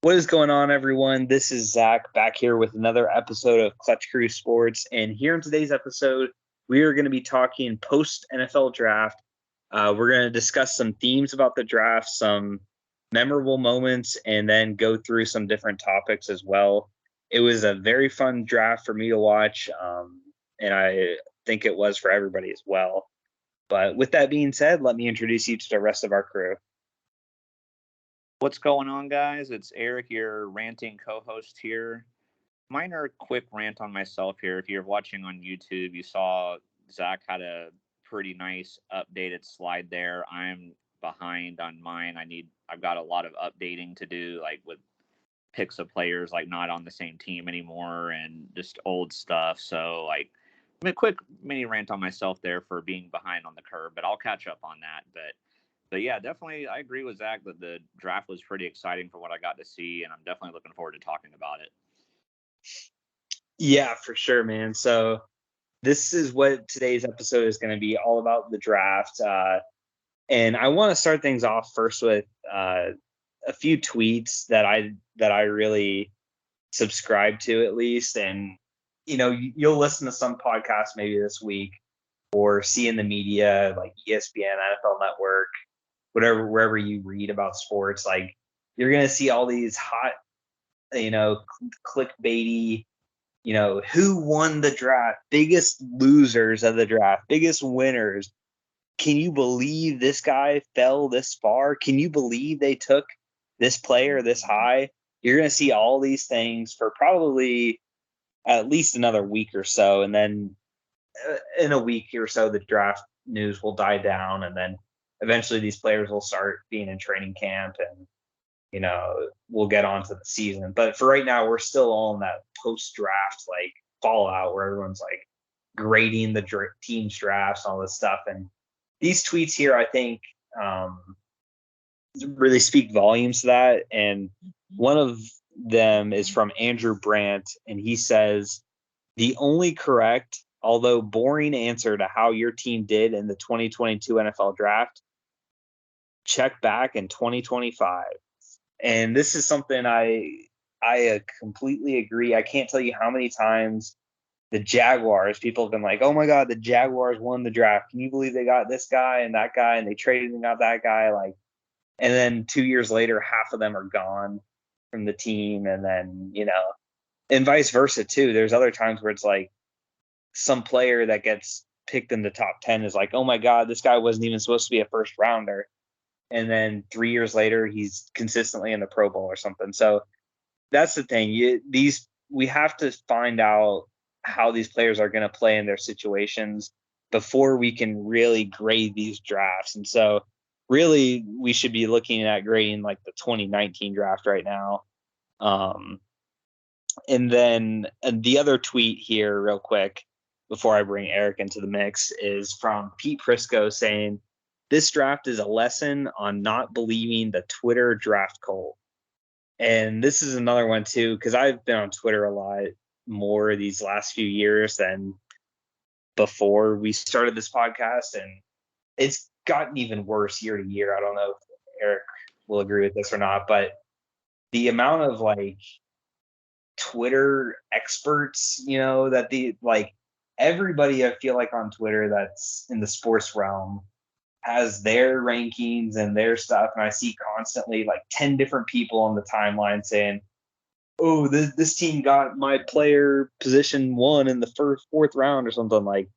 What is going on, everyone? This is Zach back here with another episode of Clutch Crew Sports. And here in today's episode, we are going to be talking post NFL draft. We're going to discuss some themes about the draft, some memorable moments, and then go through some different topics as well. It was a very fun draft for me to watch, and I think it was for everybody as well. But with that being said, let me introduce you to the rest of our crew. What's going on, guys? It's Eric, your ranting co-host here. Minor quick rant on myself here. If you're watching on YouTube, you saw Zach had a pretty nice updated slide there. I'm behind on mine. I've got a lot of updating to do, like with picks of players like not on the same team anymore and just old stuff. So a quick mini rant on myself there for being behind on the curve, but I'll catch up on that. But yeah, definitely, I agree with Zach that the draft was pretty exciting for what I got to see, and I'm definitely looking forward to talking about it. Yeah, for sure, man. So this is what today's episode is going to be all about, the draft. And I want to start things off first with a few tweets that I really subscribe to, at least. And you'll listen to some podcasts maybe this week or see in the media like ESPN, NFL Network, wherever you read about sports. Like, you're going to see all these hot, clickbaity, who won the draft, biggest losers of the draft, biggest winners. Can you believe this guy fell this far? Can you believe they took this player this high? You're going to see all these things for probably at least another week or so. And then in a week or so, the draft news will die down. And then eventually these players will start being in training camp and, we'll get on to the season. But for right now, we're still all in that post-draft, like, fallout where everyone's, like, grading the team's drafts and all this stuff. And these tweets here, I think, really speak volumes to that. And one of them is from Andrew Brandt, and he says, "The only correct, although boring answer to how your team did in the 2022 NFL draft, check back in 2025. And this is something I completely agree. I can't tell you how many times the Jaguars, people have been like, "Oh my God, the Jaguars won the draft. Can you believe they got this guy and that guy, and they traded and got that guy?" Like, and then 2 years later, half of them are gone from the team, and then and vice versa too. There's other times where it's like some player that gets picked in the top 10 is like, "Oh my God, this guy wasn't even supposed to be a first rounder," and then 3 years later, he's consistently in the Pro Bowl or something. So that's the thing. We have to find out how these players are going to play in their situations before we can really grade these drafts. And so really we should be looking at grading like the 2019 draft right now. And then the other tweet here real quick before I bring Eric into the mix is from Pete Prisco saying, "This draft is a lesson on not believing the Twitter draft cult." And this is another one too, because I've been on Twitter a lot more these last few years than before we started this podcast, and it's gotten even worse year to year. I don't know if Eric will agree with this or not, but the amount of like Twitter experts, everybody I feel like on Twitter that's in the sports realm has their rankings and their stuff. And I see constantly like 10 different people on the timeline saying, "Oh, this team got my player position 1 in the fourth round," or something like.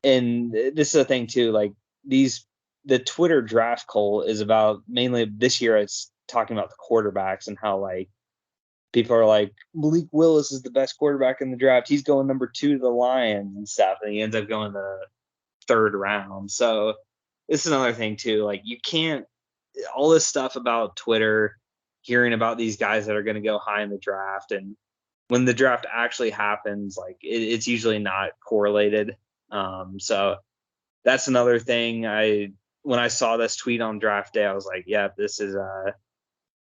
And this is the thing too, like the Twitter draft cult is about, mainly this year, it's talking about the quarterbacks and how like people are like, "Malik Willis is the best quarterback in the draft. He's going number 2 to the Lions," and stuff. And he ends up going the 3rd round. So this is another thing too. Like, you can't, all this stuff about Twitter, hearing about these guys that are going to go high in the draft, and when the draft actually happens, like it's usually not correlated. So that's another thing. When I saw this tweet on draft day, I was like, "Yeah, this is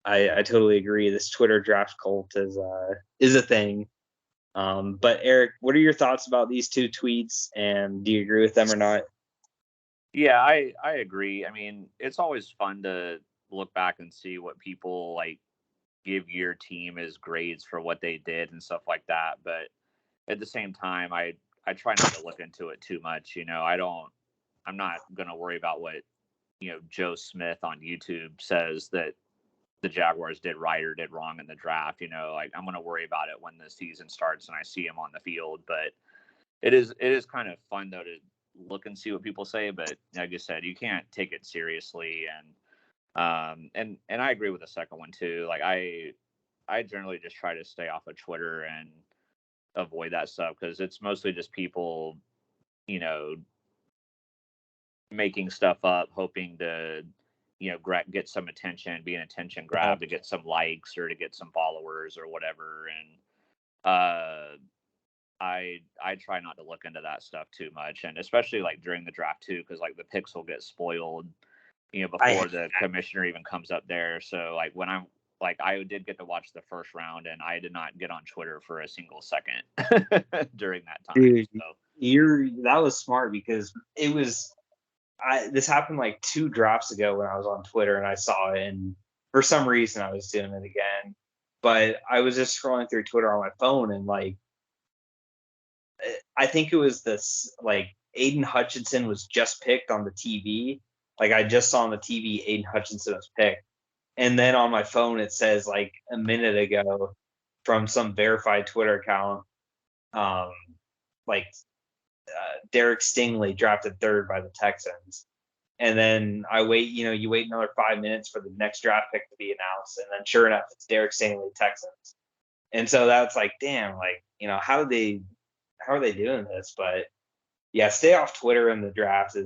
I totally agree. This Twitter draft cult is a thing." But Eric, what are your thoughts about these two tweets, and do you agree with them or not? Yeah, I agree. I mean, it's always fun to look back and see what people like give your team as grades for what they did and stuff like that. But at the same time, I try not to look into it too much. I'm not going to worry about what, Joe Smith on YouTube says that the Jaguars did right or did wrong in the draft. Like, I'm going to worry about it when the season starts and I see him on the field. But it is kind of fun though to look and see what people say. But like I said, you can't take it seriously. And I agree with the second one too. Like, I generally just try to stay off of Twitter and avoid that stuff because it's mostly just people, making stuff up, hoping to, get some attention, be an attention grab to get some likes or to get some followers or whatever. And I try not to look into that stuff too much, and especially like during the draft too, because like the picks will get spoiled, before the commissioner even comes up there. So like when I'm like, I did get to watch the first round, and I did not get on Twitter for a single second during that time. Dude, so. That was smart because it was. This happened like 2 drafts ago when I was on Twitter and I saw it, and for some reason I was doing it again. But I was just scrolling through Twitter on my phone, and like, I think it was this like Aiden Hutchinson was just picked on the TV. Like, I just saw on the TV Aiden Hutchinson was picked, and then on my phone it says like a minute ago from some verified Twitter account, um, like Derek Stingley drafted 3rd by the Texans. And then I wait, you wait another 5 minutes for the next draft pick to be announced. And then sure enough, it's Derek Stingley, Texans. And so that's like, damn, like, how are they doing this? But yeah, stay off Twitter in the draft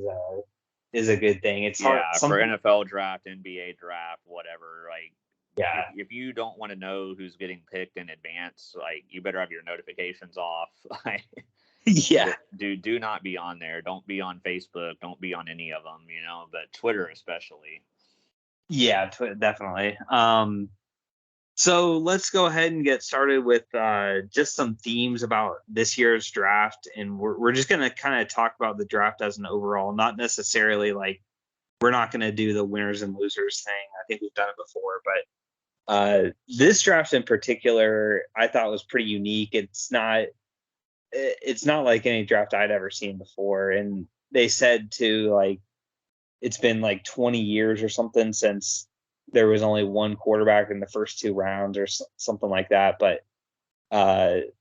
is a good thing. It's hard. For NFL draft, NBA draft, whatever. Like, yeah, if you don't want to know who's getting picked in advance, like, you better have your notifications off. yeah. Do not be on there. Don't be on Facebook. Don't be on any of them, but Twitter especially. Yeah, definitely. So let's go ahead and get started with just some themes about this year's draft. And we're just going to kind of talk about the draft as an overall, not necessarily like we're not going to do the winners and losers thing. I think we've done it before, but this draft in particular, I thought was pretty unique. It's not like any draft I'd ever seen before. And they said to like, it's been like 20 years or something since there was only one quarterback in the first 2 rounds or something like that. But the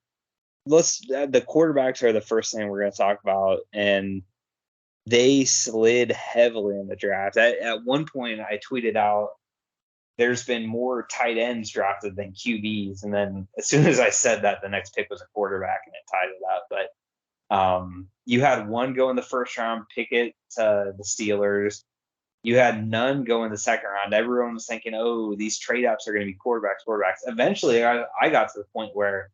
quarterbacks are the first thing we're going to talk about. And they slid heavily in the draft. At one point I tweeted out, there's been more tight ends drafted than QBs. And then as soon as I said that, the next pick was a quarterback and it tied it up. But you had one go in the first round, Pickett to the Steelers. You had none go in the second round. Everyone was thinking, oh, these trade ups are going to be quarterbacks. Eventually, I got to the point where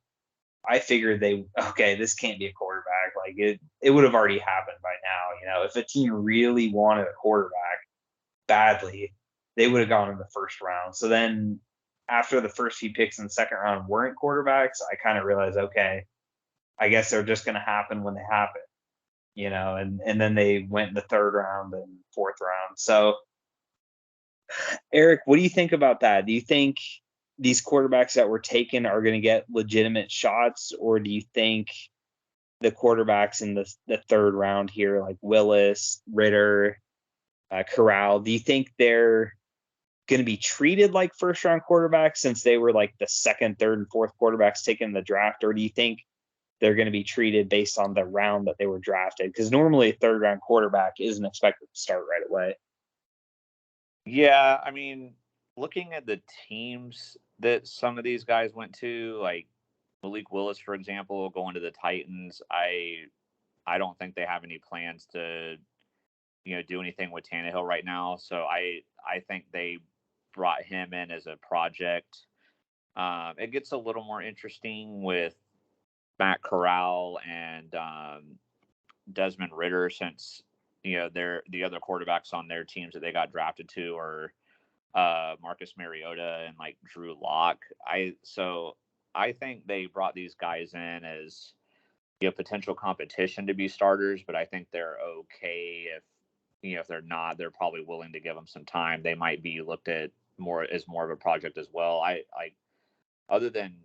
I figured this can't be a quarterback. Like it would have already happened by now. If a team really wanted a quarterback badly, they would have gone in the first round. So then after the first few picks in the second round weren't quarterbacks, I kind of realized, okay, I guess they're just going to happen when they happen. And then they went in the 3rd round and 4th round. So, Eric, what do you think about that? Do you think these quarterbacks that were taken are going to get legitimate shots, or do you think the quarterbacks in the 3rd round here, like Willis, Ritter, Corral, do you think they're going to be treated like first-round quarterbacks since they were like the 2nd, 3rd, and 4th quarterbacks taken in the draft, or do you think they're going to be treated based on the round that they were drafted? Because normally a 3rd round quarterback isn't expected to start right away. Yeah, I mean, looking at the teams that some of these guys went to, like Malik Willis, for example, going to the Titans, I don't think they have any plans to, do anything with Tannehill right now. So I think they brought him in as a project. It gets a little more interesting with Matt Corral and Desmond Ritter, since they're the other quarterbacks on their teams that they got drafted to are Marcus Mariota and like Drew Lock. I think they brought these guys in as potential competition to be starters, but I think they're okay if they're not. They're probably willing to give them some time. They might be looked at more of a project as well. I other than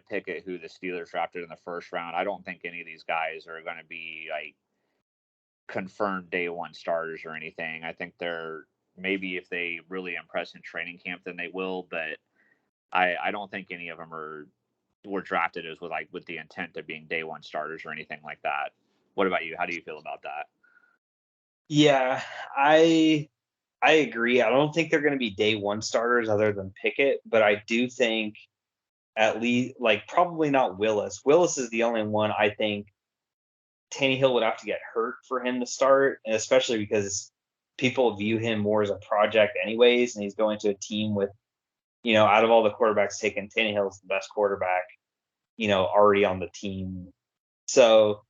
Pickett, who the Steelers drafted in the first round, I don't think any of these guys are going to be like confirmed day one starters or anything. I think they're maybe if they really impress in training camp, then they will. But I don't think any of them were drafted as with the intent of being day one starters or anything like that. What about you? How do you feel about that? Yeah, I agree. I don't think they're going to be day one starters other than Pickett, but I do think at least like probably not Willis. Willis is the only one I think Tannehill would have to get hurt for him to start, and especially because people view him more as a project anyways, and he's going to a team with, out of all the quarterbacks taken, Tannehill's the best quarterback, already on the team. So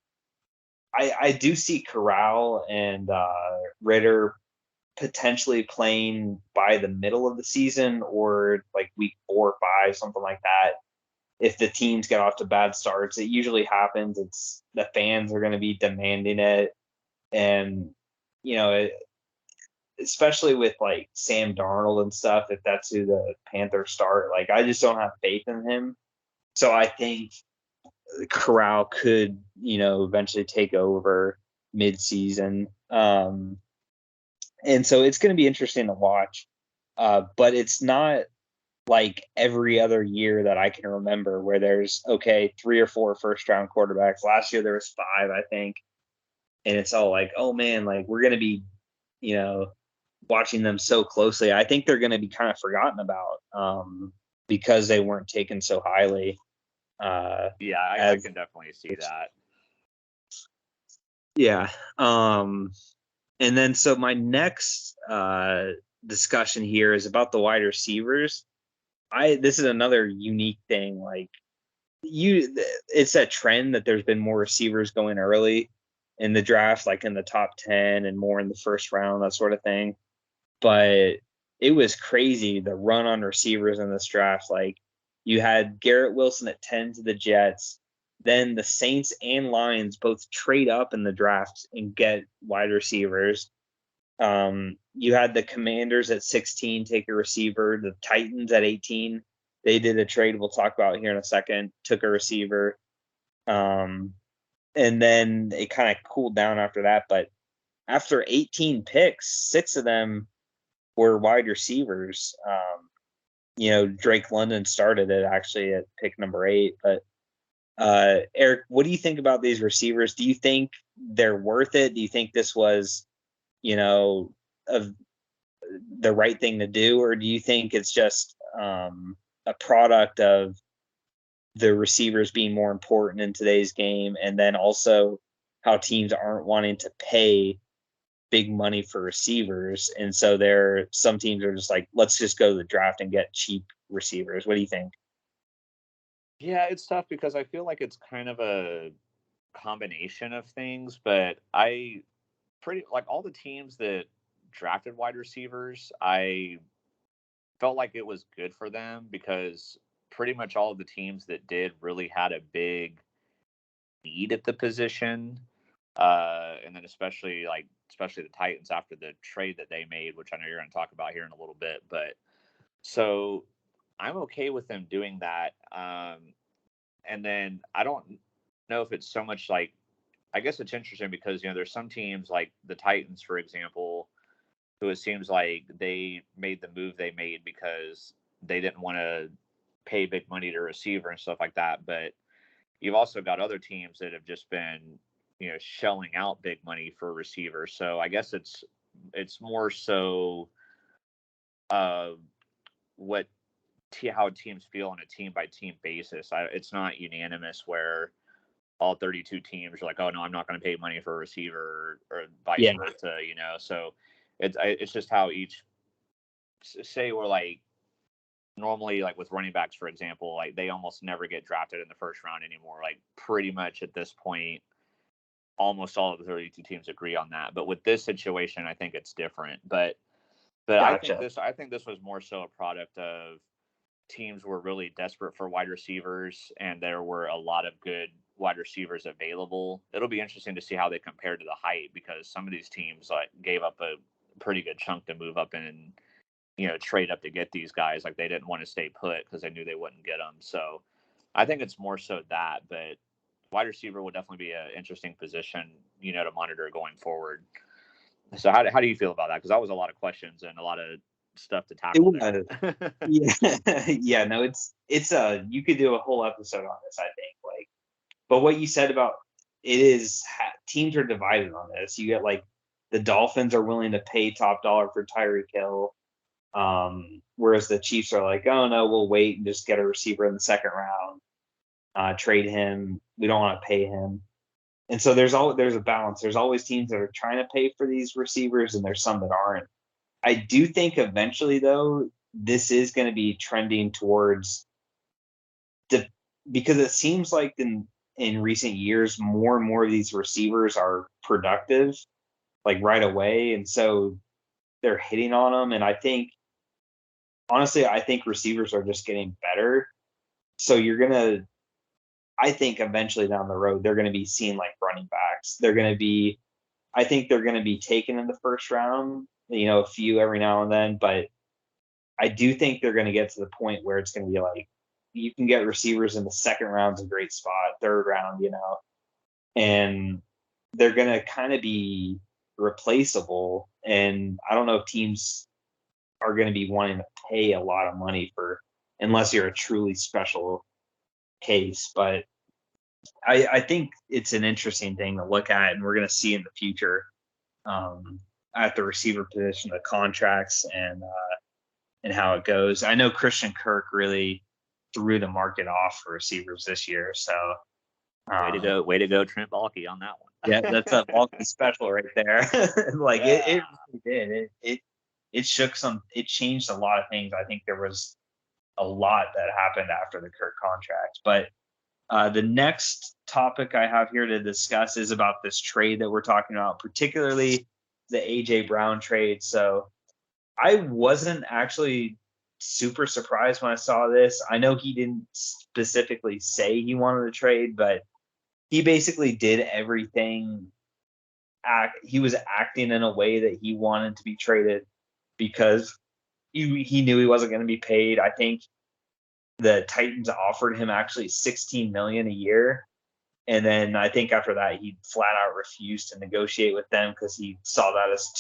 I do see Corral and Ritter potentially playing by the middle of the season or like week 4 or 5, something like that. If the teams get off to bad starts, it usually happens. It's the fans are going to be demanding it. And, especially with like Sam Darnold and stuff, if that's who the Panthers start, like I just don't have faith in him. So I think Corral could, eventually take over mid-season. And so it's going to be interesting to watch. But it's not like every other year that I can remember where there's 3 or 4 first round quarterbacks. Last year there was 5, I think. And it's all like, oh man, like we're going to be, watching them so closely. I think they're going to be kind of forgotten about because they weren't taken so highly. Yeah, I can definitely see that. Yeah. And then so my next discussion here is about the wide receivers. This is another unique thing. Like it's a trend that there's been more receivers going early in the draft, like in the top 10 and more in the first round, that sort of thing. But it was crazy the run on receivers in this draft. Like you had Garrett Wilson at 10 to the Jets. Then the Saints and Lions both trade up in the draft and get wide receivers. You had the Commanders at 16 take a receiver. The Titans at 18, they did a trade we'll talk about here in a second, took a receiver. And then it kind of cooled down after that. But after 18 picks, 6 of them were wide receivers. Drake London started it actually at pick number 8. But Eric, what do you think about these receivers? Do you think they're worth it? Do you think this was, of the right thing to do, or do you think it's just a product of the receivers being more important in today's game, and then also how teams aren't wanting to pay big money for receivers, and so some teams are just like, let's just go to the draft and get cheap receivers? What do you think? Yeah, it's tough because I feel like it's kind of a combination of things, but I pretty like all the teams that drafted wide receivers, I felt like it was good for them because pretty much all of the teams that did really had a big need at the position. And then especially the Titans after the trade that they made, which I know you're going to talk about here in a little bit. But so I'm okay with them doing that. And then I don't know if it's so much like, I guess it's interesting because, there's some teams like the Titans, for example, who it seems like they made the move they made because they didn't want to pay big money to a receiver and stuff like that. But you've also got other teams that have just been, shelling out big money for receivers. So I guess it's more so what how teams feel on a team by team basis. It's not unanimous where all 32 teams are like, oh no, I'm not going to pay money for a receiver or vice versa, So it's just how each say we're like normally like with running backs, for example, like they almost never get drafted in the first round anymore. Like pretty much at this point, almost all of the 32 teams agree on that. But with this situation, I think it's different. But Gotcha. I think this was more so a product of teams were really desperate for wide receivers, and there were a lot of good wide receivers available. It'll be interesting to see how they compare to the height because some of these teams like gave up a pretty good chunk to move up trade up to get these guys. Like, they didn't want to stay put because they knew they wouldn't get them. So I think it's more so that, but wide receiver would definitely be an interesting position, to monitor going forward. So how do you feel about that? Because that was a lot of questions and a lot of stuff to tackle there. Yeah. Yeah, no, it's you could do a whole episode on this, I think. Like, but what you said about it is teams are divided on this. You get like the Dolphins are willing to pay top dollar for Tyreek Hill. Whereas the Chiefs are like, oh no, we'll wait and just get a receiver in the second round, trade him. We don't want to pay him. And so there's a balance. There's always teams that are trying to pay for these receivers, and there's some that aren't. I do think eventually, though, this is going to be trending towards because it seems like in recent years, more and more of these receivers are productive, like right away, and so they're hitting on them. And I think, honestly, I think receivers are just getting better. So I think eventually down the road, they're going to be seen like running backs. I think they're going to be taken in the first round, a few every now and then, but I do think they're going to get to the point where it's going to be like you can get receivers in the second round's a great spot, third round, and they're going to kind of be replaceable. And I don't know if teams are going to be wanting to pay a lot of money unless you're a truly special case. But I think it's an interesting thing to look at, and we're going to see in the future at the receiver position, the contracts and how it goes. I know Christian Kirk really threw the market off for receivers this year. So way to go, Trent Baalke on that one. Yeah, that's a Baalke special right there. Like it really did. It changed a lot of things. I think there was a lot that happened after the Kirk contract. But the next topic I have here to discuss is about this trade that we're talking about, particularly the AJ Brown trade. So I wasn't actually super surprised when I saw this. I know he didn't specifically say he wanted to trade, but he basically did everything. He was acting in a way that he wanted to be traded because he knew he wasn't going to be paid. I think the Titans offered him actually $16 million a year. And then I think after that, he flat out refused to negotiate with them because he saw that as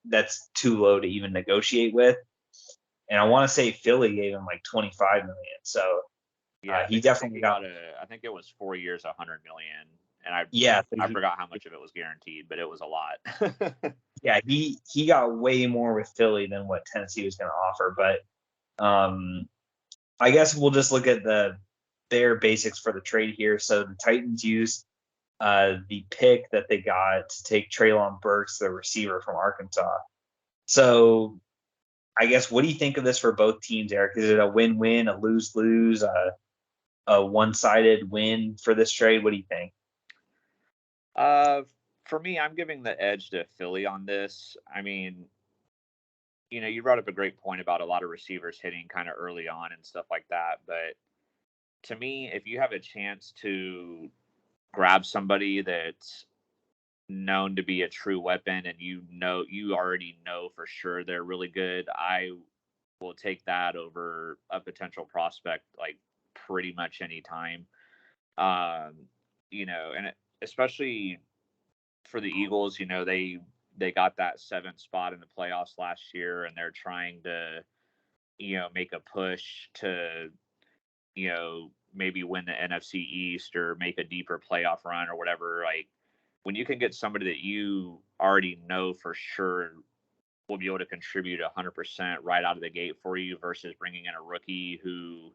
that's too low to even negotiate with. And I want to say Philly gave him like 25 million. So yeah, he definitely got I think it was 4 years, 100 million. And I forgot how much of it was guaranteed, but it was a lot. Yeah, he got way more with Philly than what Tennessee was going to offer. But I guess we'll just look at the bare basics for the trade here. So the Titans used the pick that they got to take Treylon Burks, the receiver from Arkansas. So I guess, what do you think of this for both teams, Eric? Is it a win-win, a lose-lose, a one-sided win for this trade? What do you think? For me, I'm giving the edge to Philly on this. I mean, you brought up a great point about a lot of receivers hitting kind of early on and stuff like that. But to me, if you have a chance to grab somebody that's known to be a true weapon and you already know for sure they're really good, I will take that over a potential prospect like pretty much any time. And especially for the Eagles, they got that 7th spot in the playoffs last year, and they're trying to make a push to maybe win the NFC East or make a deeper playoff run or whatever. Like, when you can get somebody that you already know for sure will be able to contribute 100% right out of the gate for you versus bringing in a rookie who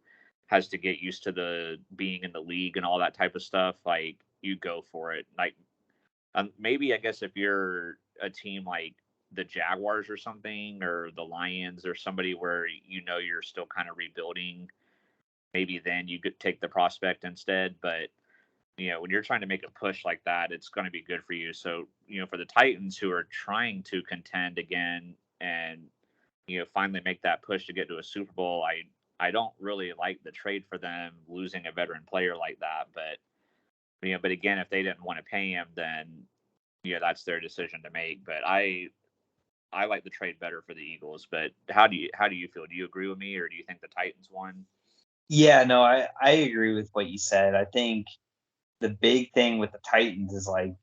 has to get used to the being in the league and all that type of stuff, like, you go for it. Like, maybe I guess if you're a team like the Jaguars or something, or the Lions or somebody where you're still kind of rebuilding, maybe then you could take the prospect instead. But when you're trying to make a push like that, it's going to be good for you. So, for the Titans, who are trying to contend again and, finally make that push to get to a Super Bowl, I don't really like the trade for them, losing a veteran player like that. But again, if they didn't want to pay him, then, that's their decision to make. But I like the trade better for the Eagles. But how do you feel? Do you agree with me, or do you think the Titans won? Yeah, no, I agree with what you said. I think the big thing with the Titans is like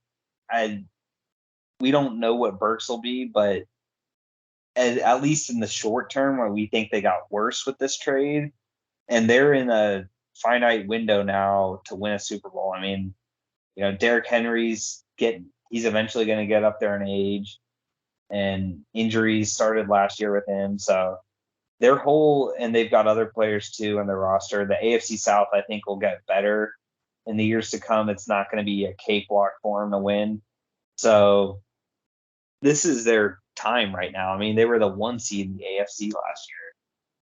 I we don't know what Burks will be, but at least in the short term, where we think they got worse with this trade, and they're in a finite window now to win a Super Bowl. I mean, Derrick Henry's he's eventually going to get up there in age, and injuries started last year with him. So and they've got other players too in their roster. The AFC South, I think, will get better in the years to come. It's not going to be a cakewalk for them to win. So this is their time right now. I mean, they were the 1 seed in the AFC last year.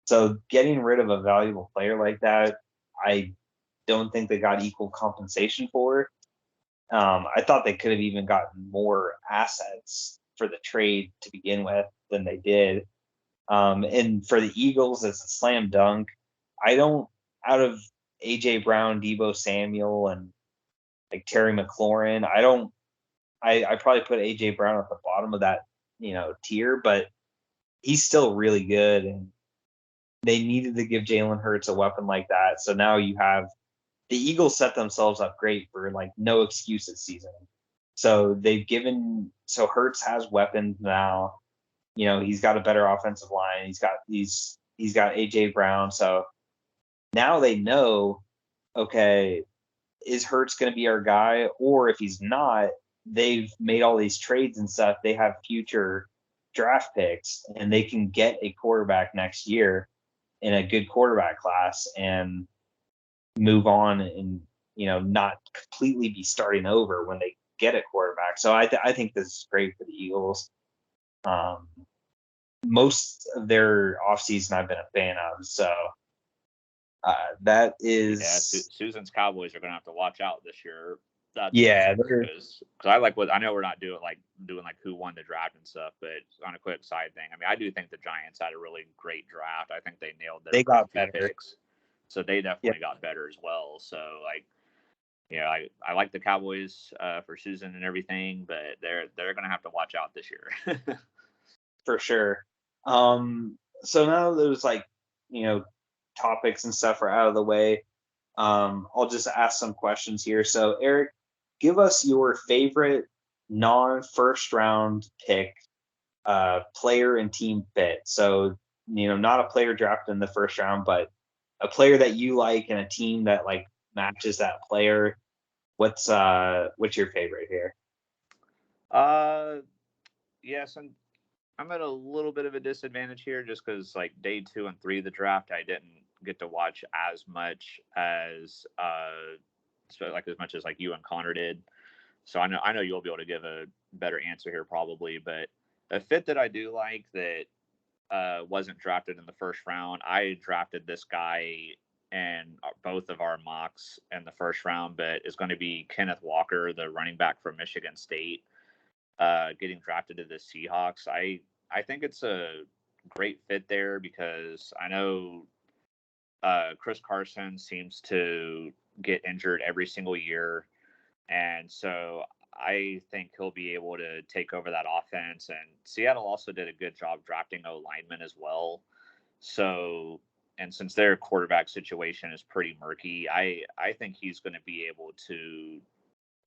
So getting rid of a valuable player like that, I don't think they got equal compensation for. I thought they could have even gotten more assets for the trade to begin with than they did. And for the Eagles, it's a slam dunk. Out of A.J. Brown, Deebo Samuel, and like Terry McLaurin, I probably put A.J. Brown at the bottom of that, tier, but he's still really good. And they needed to give Jalen Hurts a weapon like that. So now you have the Eagles set themselves up great for like no excuses season. So Hurts has weapons now. He's got a better offensive line. He's got AJ Brown. So now they know, okay, is Hurts going to be our guy? Or if he's not, they've made all these trades and stuff. They have future draft picks and they can get a quarterback next year in a good quarterback class and move on and, not completely be starting over when they get a quarterback. So I think this is great for the Eagles. Most of their offseason I've been a fan of. So that is. Yeah, Susan's Cowboys are going to have to watch out this year. Because I know we're not doing who won the draft and stuff, but on a quick side thing, I mean, I do think the Giants had a really great draft. I think they nailed their got few better picks, so they definitely got better as well. So I like the Cowboys for Susan and everything, but they're going to have to watch out this year. For sure. So now those topics and stuff are out of the way. I'll just ask some questions here. So Eric, give us your favorite non-first round pick player and team fit. So, not a player drafted in the first round, but a player that you like and a team that like matches that player. What's your favorite here? Yes, I'm at a little bit of a disadvantage here just because like day 2 and 3 of the draft, I didn't get to watch as much as as much as like you and Connor did. So I know you'll be able to give a better answer here probably, but a fit that I do like that wasn't drafted in the first round. I drafted this guy in both of our mocks in the first round, but it's going to be Kenneth Walker, the running back from Michigan State, getting drafted to the Seahawks. I think it's a great fit there because I know Chris Carson seems to get injured every single year. And so I think he'll be able to take over that offense. And Seattle also did a good job drafting O linemen as well. So, and since their quarterback situation is pretty murky, I think he's going to be able to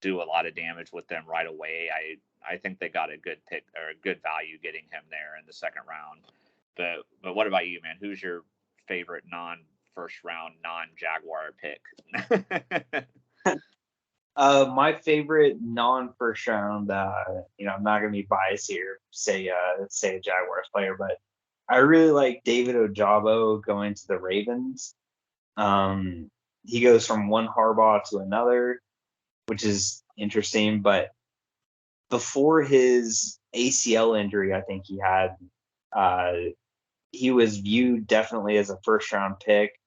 do a lot of damage with them right away. I think they got a good pick or a good value getting him there in the second round. But what about you, man? Who's your favorite non-first round, non-Jaguar pick? My favorite non-first round, I'm not gonna be biased here, say a Jaguars player, but I really like David Ojabo going to the Ravens. He goes from one Harbaugh to another, which is interesting. But before his ACL injury, I think he had, he was viewed definitely as a first round pick,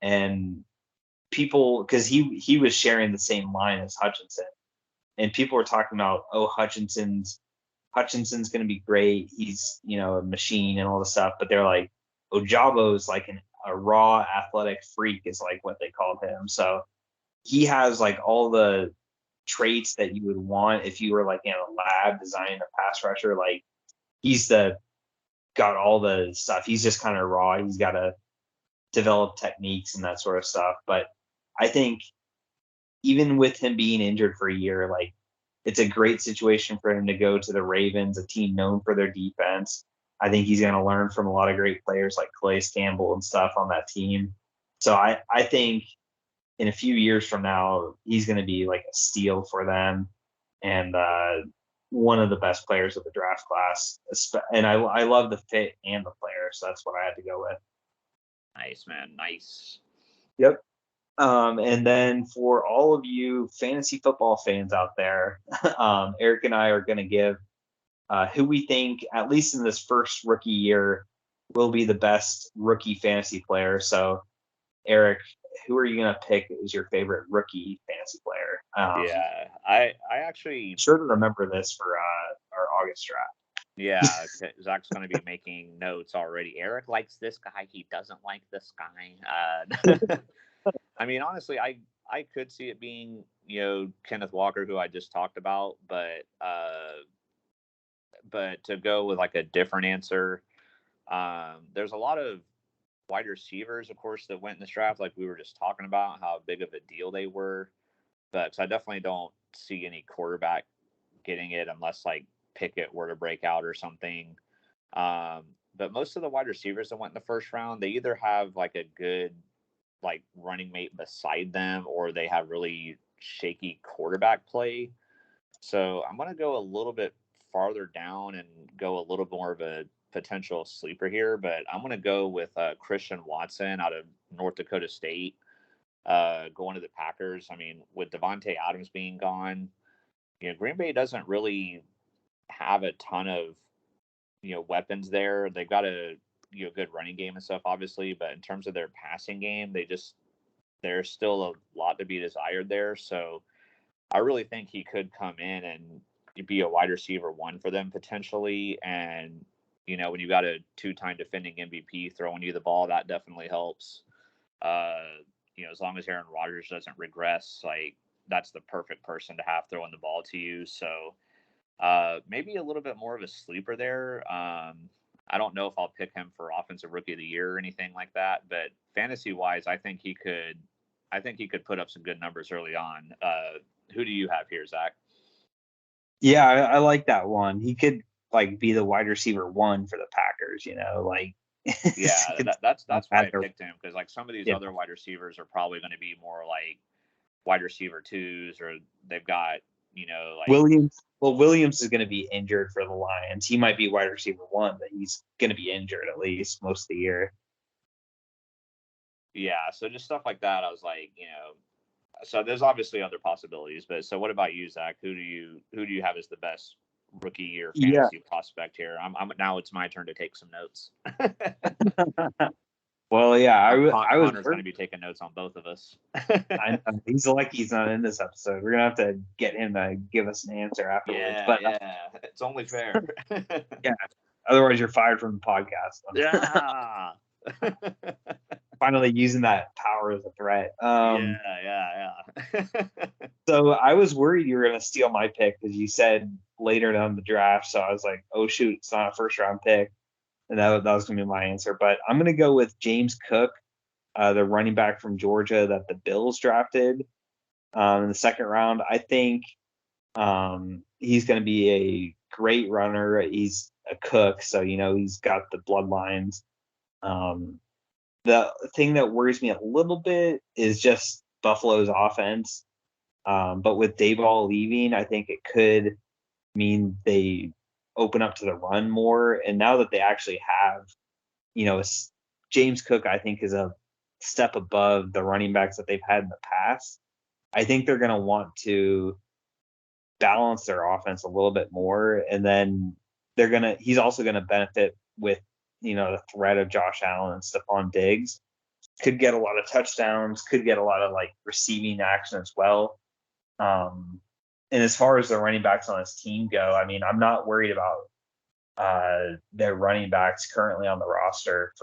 and people, because he was sharing the same line as Hutchinson, and people were talking about, oh, Hutchinson's going to be great. He's a machine and all the stuff, but they're like, Ojabo's like a raw athletic freak is like what they called him. So he has like all the traits that you would want if you were like in a lab designing a pass rusher. Like he's got all the stuff. He's just kind of raw. He's got to develop techniques and that sort of stuff. But I think even with him being injured for a year, like it's a great situation for him to go to the Ravens, a team known for their defense. I think he's going to learn from a lot of great players like Calais Campbell and stuff on that team. So I think in a few years from now, he's going to be like a steal for them and one of the best players of the draft class. And I love the fit and the player, so that's what I had to go with. Nice, man. Nice. Yep. And then for all of you fantasy football fans out there, Eric and I are going to give who we think, at least in this first rookie year, will be the best rookie fantasy player. So, Eric, who are you going to pick as your favorite rookie fantasy player? Yeah, I actually sure to remember this for our August draft. Yeah, Zach's going to be making notes already. Eric likes this guy. He doesn't like this guy. I mean, honestly, I could see it being, Kenneth Walker, who I just talked about, but to go with like a different answer, there's a lot of wide receivers, of course, that went in this draft, like we were just talking about, how big of a deal they were. But I definitely don't see any quarterback getting it unless like Pickett were to break out or something. But most of the wide receivers that went in the first round, they either have like a good like running mate beside them, or they have really shaky quarterback play. So I'm going to go a little bit farther down and go a little more of a potential sleeper here, but I'm going to go with Christian Watson out of North Dakota State, going to the Packers. I mean, with Devontae Adams being gone, Green Bay doesn't really have a ton of, weapons there. They've got a, good running game and stuff, obviously, but in terms of their passing game, there's still a lot to be desired there. So I really think he could come in and be a wide receiver one for them potentially. And, when you got a 2-time defending MVP throwing you the ball, that definitely helps. As long as Aaron Rodgers doesn't regress, like that's the perfect person to have throwing the ball to you. So maybe a little bit more of a sleeper there. I don't know if I'll pick him for offensive rookie of the year or anything like that, but fantasy wise, I think he could put up some good numbers early on. Who do you have here, Zach? Yeah, I like that one. He could like be the wide receiver one for the Packers, like Yeah, that's why I picked him, because like some of these other wide receivers are probably going to be more like wide receiver twos, or they've got, like Williams. Well, Williams is going to be injured for the Lions. He might be wide receiver one, but he's going to be injured at least most of the year. Yeah, so just stuff like that. I was like, so there's obviously other possibilities, but so what about you, Zach? Who do you have as the best rookie year fantasy prospect here? I'm now it's my turn to take some notes. Well, yeah, I was Connor's going to be taking notes on both of us. He's lucky he's not in this episode. We're gonna have to get him to give us an answer afterwards. Yeah, but it's only fair. Yeah, otherwise you're fired from the podcast. Yeah. Finally using that power as a threat. Yeah. So I was worried you were going to steal my pick because you said later down the draft. So I was like, oh, shoot, it's not a first round pick. And that was going to be my answer. But I'm going to go with James Cook, the running back from Georgia that the Bills drafted in the second round. I think he's going to be a great runner. He's a cook. So, he's got the bloodlines. The thing that worries me a little bit is just Buffalo's offense. But with Dayball leaving, I think it could mean they open up to the run more. And now that they actually have, James Cook, I think is a step above the running backs that they've had in the past. I think they're going to want to balance their offense a little bit more. And then he's also going to benefit with, the threat of Josh Allen and Stephon Diggs. Could get a lot of touchdowns, could get a lot of like receiving action as well. And as far as the running backs on his team go, I mean, I'm not worried about their running backs currently on the roster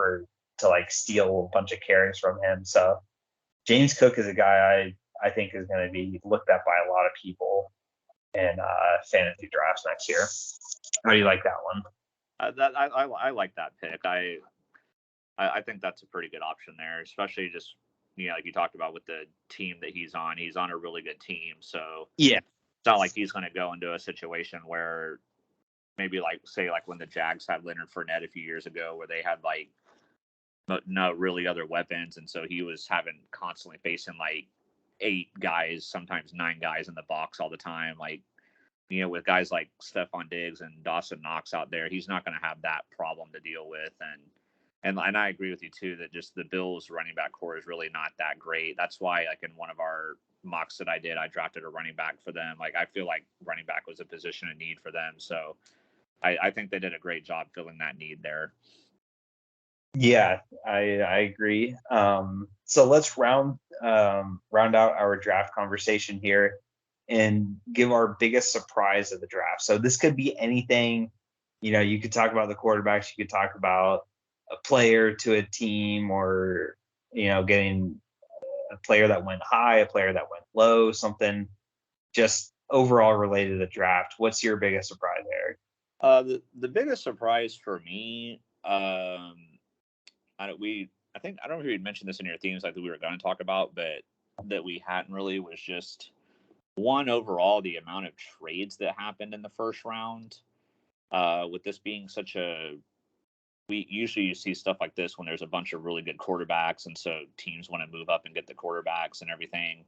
to like steal a bunch of carries from him. So James Cook is a guy I think is going to be looked at by a lot of people in fantasy drafts next year. How do you like that one? I like that pick. I think that's a pretty good option there, especially just like you talked about with the team that he's on. He's on a really good team, so Yeah, it's not like he's going to go into a situation where maybe like when the Jags had Leonard Fournette a few years ago, where they had like no really other weapons, and so he was having constantly facing like 8 guys, sometimes 9 guys in the box all the time. Like with guys like Stephon Diggs and Dawson Knox out there, he's not going to have that problem to deal with. And I agree with you too that just the Bills running back core is really not that great. That's why like in one of our mocks that I did, I drafted a running back for them. Like I feel like running back was a position of need for them. So I think they did a great job filling that need there. Yeah, I agree. So let's round out our draft conversation here and give our biggest surprise of the draft. So this could be anything. You could talk about the quarterbacks. You could talk about a player to a team, or getting a player that went high, a player that went low, something just overall related to the draft. What's your biggest surprise, Eric? The biggest surprise for me, I don't know if you had mentioned this in your themes like that we were going to talk about, but that we hadn't really, was just one overall the amount of trades that happened in the first round. With this being such we usually you see stuff like this when there's a bunch of really good quarterbacks, and so teams want to move up and get the quarterbacks and everything.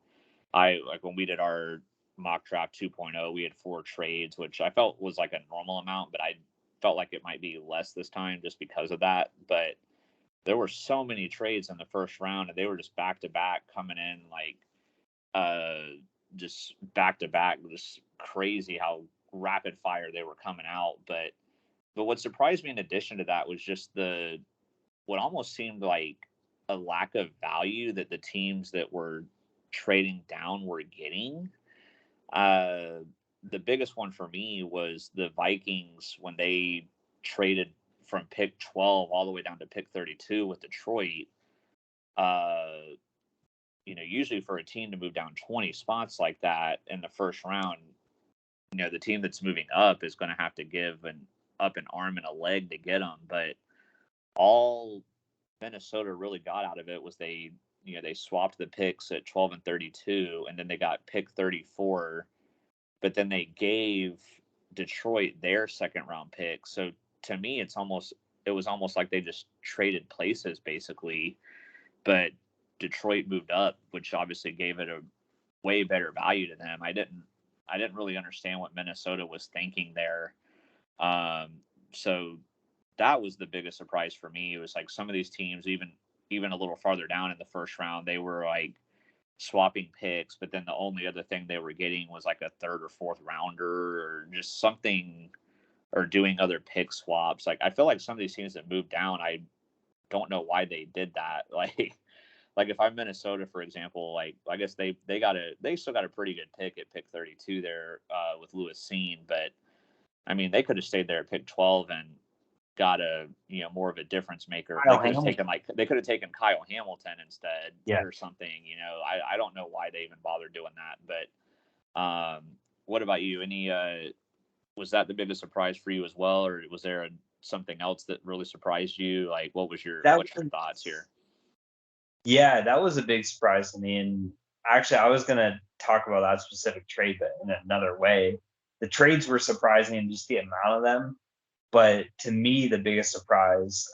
Like when we did our mock draft 2.0, we had 4 trades, which I felt was like a normal amount, but I felt like it might be less this time just because of that. But there were so many trades in the first round, and they were just back to back coming in, like just back to back, just crazy how rapid fire they were coming out. But what surprised me in addition to that was just what almost seemed like a lack of value that the teams that were trading down were getting. The biggest one for me was the Vikings when they traded from pick 12 all the way down to pick 32 with Detroit. Usually for a team to move down 20 spots like that in the first round, the team that's moving up is going to have to give an arm and a leg to get them. But all Minnesota really got out of it was they swapped the picks at 12 and 32, and then they got pick 34, but then they gave Detroit their second round pick. So to me, it was almost like they just traded places basically, but Detroit moved up, which obviously gave it a way better value to them. I didn't really understand what Minnesota was thinking there. So that was the biggest surprise for me. It was like some of these teams, even a little farther down in the first round, they were like swapping picks, but then the only other thing they were getting was like a 3rd or 4th rounder or just something, or doing other pick swaps. Like I feel like some of these teams that moved down, I don't know why they did that. Like if I'm Minnesota, for example, like I guess they still got a pretty good pick at pick 32 there with Lewis Seen, but I mean they could have stayed there at pick 12 and got a more of a difference maker. They could have taken Kyle Hamilton instead, or something. I don't know why they even bothered doing that. But what about you? Was that the biggest surprise for you as well, or was there something else that really surprised you? Like what's your thoughts here? Yeah, that was a big surprise to me. And actually, I was going to talk about that specific trade, but in another way. The trades were surprising and just the amount of them. But to me, the biggest surprise,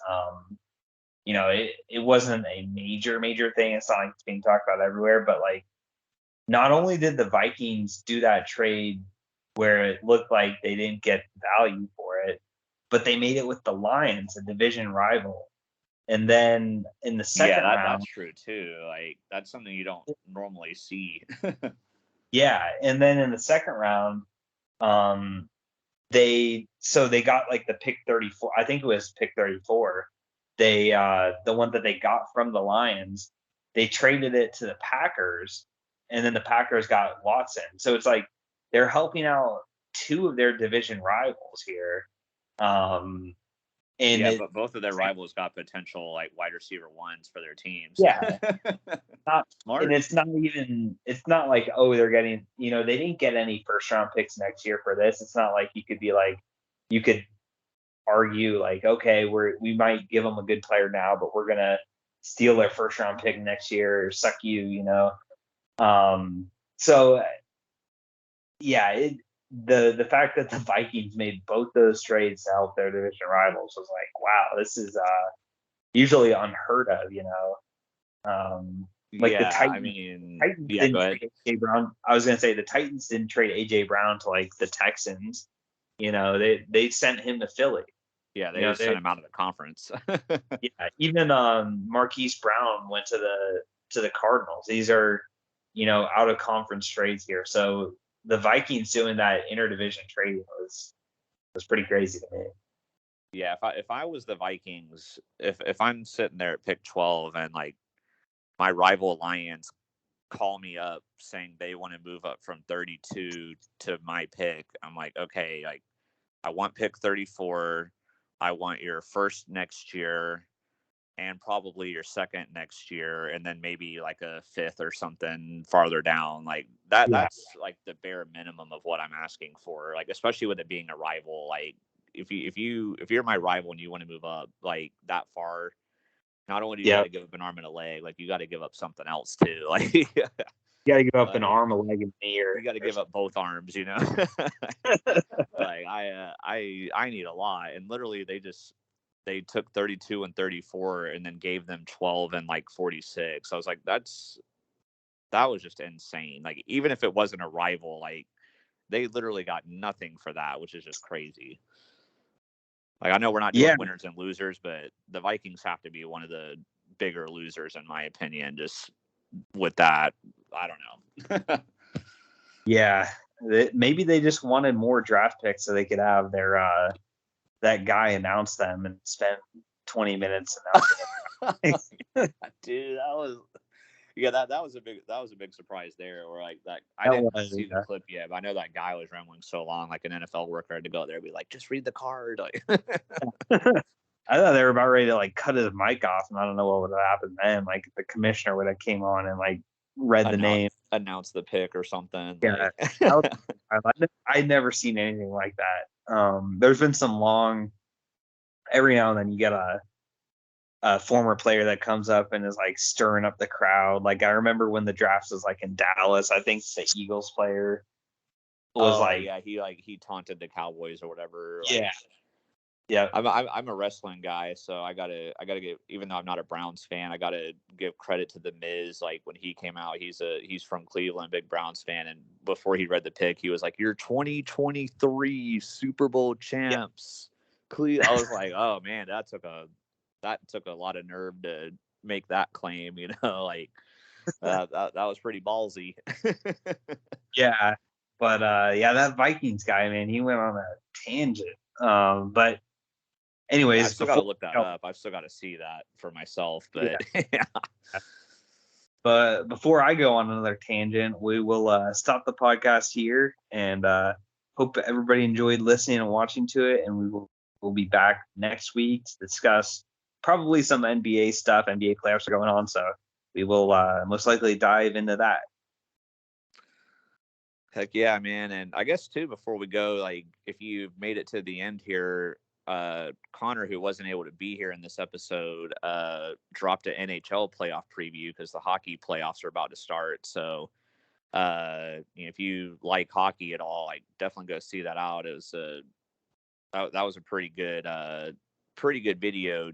it wasn't a major thing. It's not like it's being talked about everywhere, but like, not only did the Vikings do that trade where it looked like they didn't get value for it, but they made it with the Lions, a division rival. And then in the second round, that's true too. Like that's something you don't normally see. Yeah, and then in the second round, they got like the pick 34. I think it was pick 34. They the one that they got from the Lions, they traded it to the Packers, and then the Packers got Watson. So it's like they're helping out 2 of their division rivals here. But both of their rivals got potential like wide receiver ones for their teams. Yeah. Not smart. And it's not like, oh, they're getting, they didn't get any first round picks next year for this. It's not like you could argue like, okay, we might give them a good player now, but we're gonna steal their first round pick next year or suck you, you know. So yeah, the fact that the Vikings made both those trades to help their division rivals was like, wow, this is usually unheard of, you know. Like the Yeah, I Titans, mean, Titans yeah, go didn't ahead. trade AJ Brown. I was gonna say the Titans didn't trade AJ Brown to like the Texans. You know, they sent him to Philly. Yeah, You they know, just sent him out of the conference. yeah, even Marquise Brown went to the Cardinals. These are, you know, out of conference trades here. So the Vikings doing that interdivision trading was pretty crazy to me. Yeah, if I was the Vikings, if I'm sitting there at pick 12 and like my rival Lions call me up saying they want to move up from 32 to my pick, I'm like, okay, like I want pick 34. I want your first next year and probably your second next year, and then maybe like a fifth or something farther down. Like that, Yeah. that's like the bare minimum of what I'm asking for. Like, especially with it being a rival. Like if you're my rival and you want to move up like that far, not only do you got Yeah. to give up an arm and a leg, like you got to give up something else too. Like, You got to give up an like arm, a leg, and an ear. you got to give up both arms, you know. Like I need a lot, and literally they took 32 and 34 and then gave them 12 and like 46. I was like, that was just insane. Like even if it wasn't a rival, like they literally got nothing for that, which is just crazy. Like I know we're not doing Yeah. winners and losers, but the Vikings have to be one of the bigger losers in my opinion. Just with that, I don't know. Yeah. Maybe they just wanted more draft picks so they could have their that guy announce them and spend 20 minutes announcing it. Dude, that was yeah, that was a big surprise there. Or like that, I That didn't was, see the clip yet, but I know that guy was rambling so long, like an NFL worker had to go there and be like, just read the card. Like, I thought they were about ready to like cut his mic off, and I don't know what would have happened then. Like the commissioner would have came on and like read the name. announce the pick or something. Yeah, Like, I'd never seen anything like that. There's been some long. Every now and then you get a former player that comes up and is like stirring up the crowd. Like I remember when the draft was like in Dallas. I think the Eagles player was oh like, yeah, he taunted the Cowboys or whatever. Like, yeah, yeah, I'm a wrestling guy, so I gotta give, even though I'm not a Browns fan, I gotta give credit to the Miz. Like when he came out, he's from Cleveland, big Browns fan, and before he read the pick, he was like, "You're 2023 Super Bowl yeah, champs." I was like, "Oh man, that took a lot of nerve to make that claim." You know, like that was pretty ballsy. yeah. But yeah, that Vikings guy, man, he went on a tangent. But Yeah, I anyways, still got to before look that you know, up. I've still got to see that for myself, yeah, but yeah. but before I go on another tangent, we will stop the podcast here and hope everybody enjoyed listening and watching to it. And we'll be back next week to discuss probably some NBA stuff. NBA playoffs are going on, so we will most likely dive into that. Heck yeah, man. And I guess too, before we go, like if you've made it to the end here, Connor, who wasn't able to be here in this episode, dropped an NHL playoff preview because the hockey playoffs are about to start. So if you like hockey at all, like definitely go see that out. It was that was a pretty good video,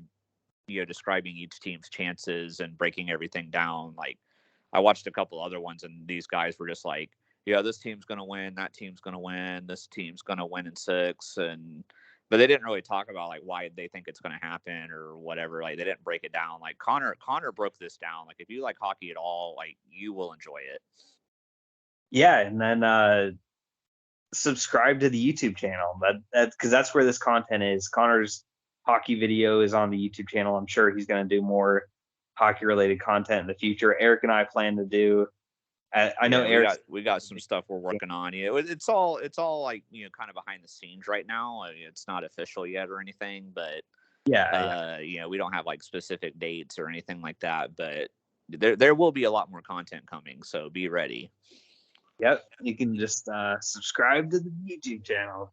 describing each team's chances and breaking everything down. Like I watched a couple other ones, and these guys were just like, yeah, this team's gonna win, that team's gonna win, this team's gonna win in 6, and but they didn't really talk about like why they think it's gonna happen or whatever. Like they didn't break it down. Like Connor broke this down. Like if you like hockey at all, like you will enjoy it. Yeah, and then subscribe to the YouTube channel. That's because that's where this content is. Connor's hockey video is on the YouTube channel. I'm sure he's going to do more hockey related content in the future. Eric and I plan to do. I know Yeah, Eric. we got some stuff we're working on. Yeah, it's all like kind of behind the scenes right now. I mean, it's not official yet or anything, but Yeah, we don't have like specific dates or anything like that. But there will be a lot more content coming, so be ready. Yep, you can just subscribe to the YouTube channel.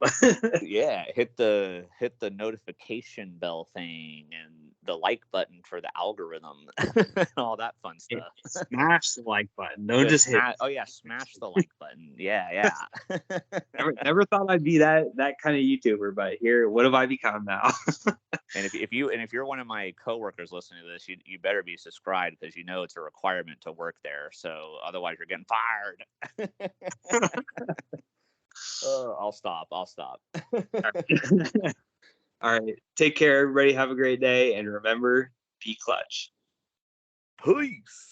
Yeah, hit the notification bell thing and the like button for the algorithm and all that fun stuff. Smash the like button. Don't just hit. Oh yeah, smash the like button. Yeah. Never thought I'd be that kind of YouTuber, but here, what have I become now? And if you're one of my coworkers listening to this, you better be subscribed because you know it's a requirement to work there. So otherwise, you're getting fired. I'll stop. All right. Take care, everybody. Have a great day. And remember, be clutch. Peace.